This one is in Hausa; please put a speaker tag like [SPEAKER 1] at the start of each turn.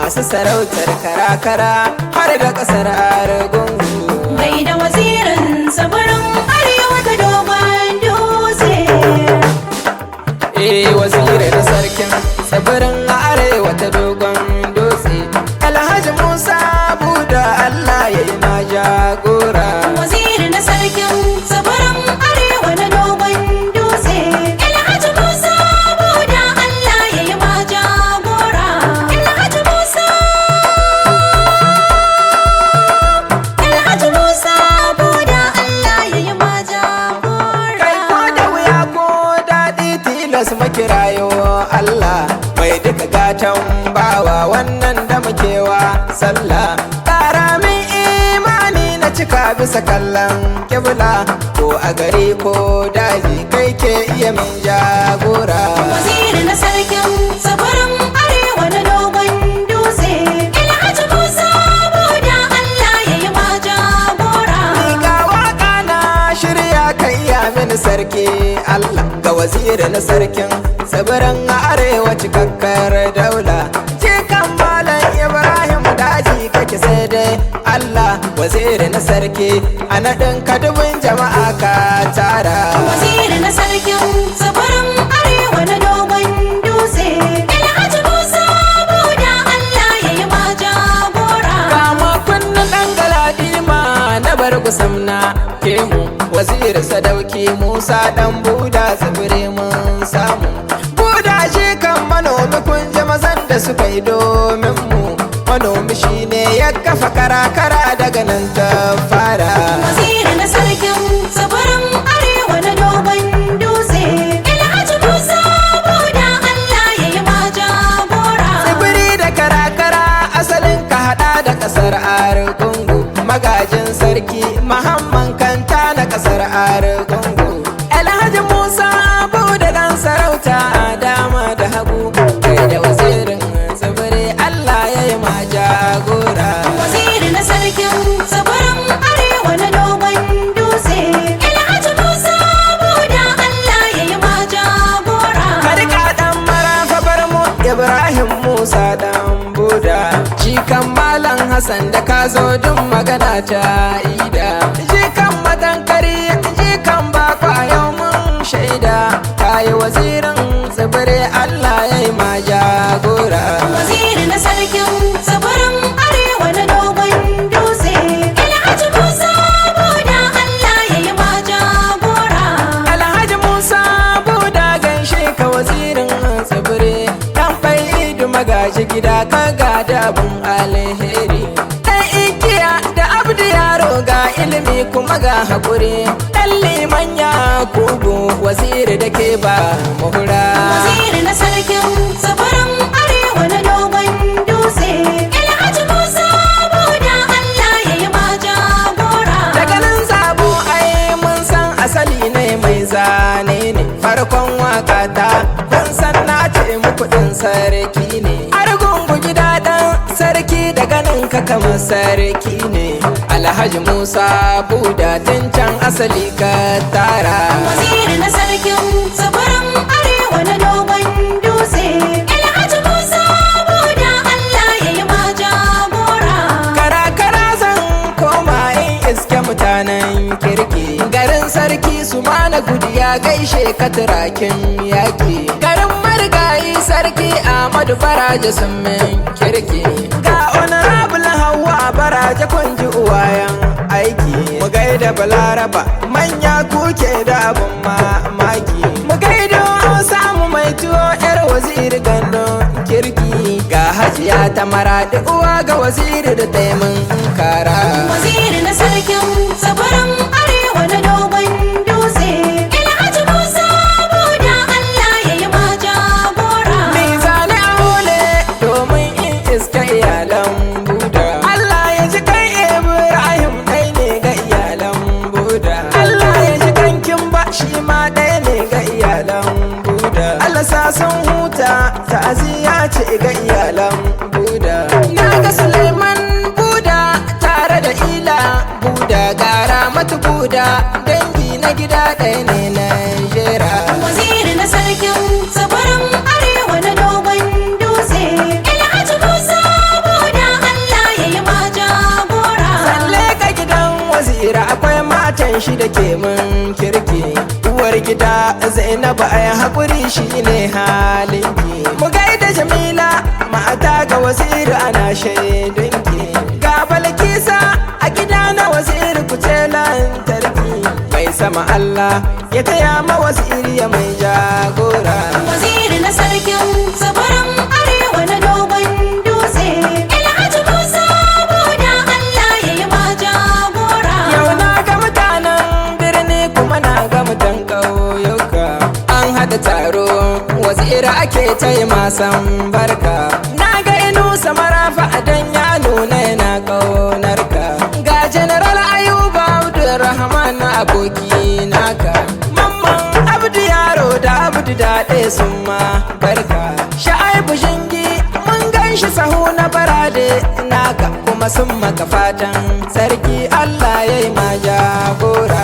[SPEAKER 1] masu sarautar kara-kara har da ƙasar Argungu.
[SPEAKER 2] Mai da wazirin tsibirin arewa ta dogon dutse.
[SPEAKER 1] Waziri na sarkin tsibirin arewa ta dogon dutse, Alhaji Musa Buda Allah ya yi ma jagora.
[SPEAKER 2] Waziri na sarkin tsibirin arewa na dogon dutse, Alhaji Musa Buda Allah ya yi ma jagora. Alhaji Musa Buda Allah ya yi ma jagora.
[SPEAKER 1] Kai ko da wuya ko daɗi tilas makirayo Allah mai duka gatan bawa wannan da mukewa sallah. Ƙara min imani na cika bisa kallon kibla, ko a gari ko daji kai ke iya min jagora.
[SPEAKER 2] Waziri na sarkin tsibirin arewa na dogon dutse, Alhaji Musa Buda Allah ya yi ma jagora.
[SPEAKER 1] Ni ga waka na shirya kai ya mini sarki Allah, ga waziri na sarkin tsibirin arewa cikakkar daula. Cikan Malam Ibrahim daji kake sai dai Allah, waziri na sarki a naɗin kadubin jama'a ka tara.
[SPEAKER 2] Waziri na sarkin tsibirin arewa na dogon dutse, Alhaji Musa Buda Allah ya yi ma jagora.
[SPEAKER 1] Kama kunnen ɗan galadima na bar kusamna ke mu, waziri sadauki Musa ɗan Buda tsibiri mun samu. Buda shi kan manomi kun ji mazan da suka yi domin mu, manomi shi ne ya kafa kara-kara daga nan ta fara.
[SPEAKER 2] Waziri na sarkin tsibirin arewa na dogon dutse, Alhaji Musa Buda Allah ya yi ma jagora.
[SPEAKER 1] Tsibiri da kara-kara asalin ka hada da ƙasar Argungu, magajin sarki Muhammad Kanta na ƙasar Argungu. Alhaji Musa Buda dan sarauta a dama da hagu, kai da wazirin tsibiri Allah ya yi ma jagora.
[SPEAKER 2] Waziri na sarkin tsibirin arewa na dogon dutse, Alhaji Musa Buda Allah ya yi ma jagora.
[SPEAKER 1] Karka dan marafa bar mu Ibrahim Musa dan Buda, jikan Malam Hassan da ka zo dun magana ta ida, jikan matankari jikan bakwa yau mun shaida, kayi wazirin tsibiri Allah ya yi ma jagora.
[SPEAKER 2] Waziri na sarkin tsibirin arewa na dogon dutse, Alhaji Musa Buda Allah ya yi ma jagora.
[SPEAKER 1] Alhaji Musa Buda gaishe ka wazirin tsibiri, dan faidu magaji gida ka gada abun alheri. Dan igiya da abdu yaro ga ilimi kuma ga haƙuri, dan liman Yakubu waziri da ke ba muhura.
[SPEAKER 2] Waziri na sarkin tsibirin arewa na dogon dutse, Alhaji Musa Buda Allah ya yi ma jagora.
[SPEAKER 1] Daga nan zabo ai mun san asali ne mai zane ne, farkon waka ta kun san na ce muku din sarki ne. Argungu gida dan sarki da ganin ka kamar sarki ne. Alhaji Musa Buda tun can asali ka tara.
[SPEAKER 2] Waziri na sarkin tsibirin arewa na dogon dutse, Alhaji Musa Buda Allah ya yi ma jagora.
[SPEAKER 1] Kara-kara zan koma in iske mutanen kirki, garin sarki su mana gudu ya gaishe ka turakin yaƙi, garin marigayi sarki Ahmadu Baraje sun min kirki, ga honorable Hauwa Baraje kun ji uwayen aiki. Mu gaida Balaraba manya kuke da abun mamaki, mu gaida samu mai tuwo yar waziri gandun kirki, ga hajiya ta maraɗi uwa ga waziri da taimun kara.
[SPEAKER 2] Waziri na sarkin tsibirin arewa na dogon dutse, Alhaji Musa Buda Allah ya yi ma jagora.
[SPEAKER 1] Ni zane a hole domin in iska iyalan Buda, Allah ya ji kan Ibrahim ɗai ne ga iyalan Buda, Allah ya ji kan Kimba shi ma ɗaya ne ga iyalan Buda, Allah sa sun huta ta'aziyya ce ga iyalan Buda. Na ga Suleiman Buda tare da Ila Buda, gara mata Buda dangi na gida ɗaya ne na jera.
[SPEAKER 2] Waziri na sarkin tsibirin arewa na dogon dutse, Alhaji Musa
[SPEAKER 1] uwar gida Zainabu ai haƙuri shine halinki. Mu gaida Jamila mata ga Waziri ana shaidunki. Ga Balkisa a gida na Waziri kuce lantarki. Mai sama Allah ya taya ma Waziri ya mai jagora.
[SPEAKER 2] Waziri na sarkin tsibirin arewa na dogon dutse. Alhaji Musa Boda Allah ya yi ma jagora.
[SPEAKER 1] Yau na ga mutanen birni kuma na ga mutan ƙauyuka. An haɗa taro Waziri ake tai masan barka. Na ga Inusa Marafa a dan ya nuna yana ƙaunarka. Ga General Ayuba Abdulrahman na aboki naka. Mamman Abdu Yaro da Abdu Daɗe sun ma barka. Sha'aibu Shingi mun gan shi sahu na barade naka kuma sun maka fatan sarki Allah ya yi ma jagora.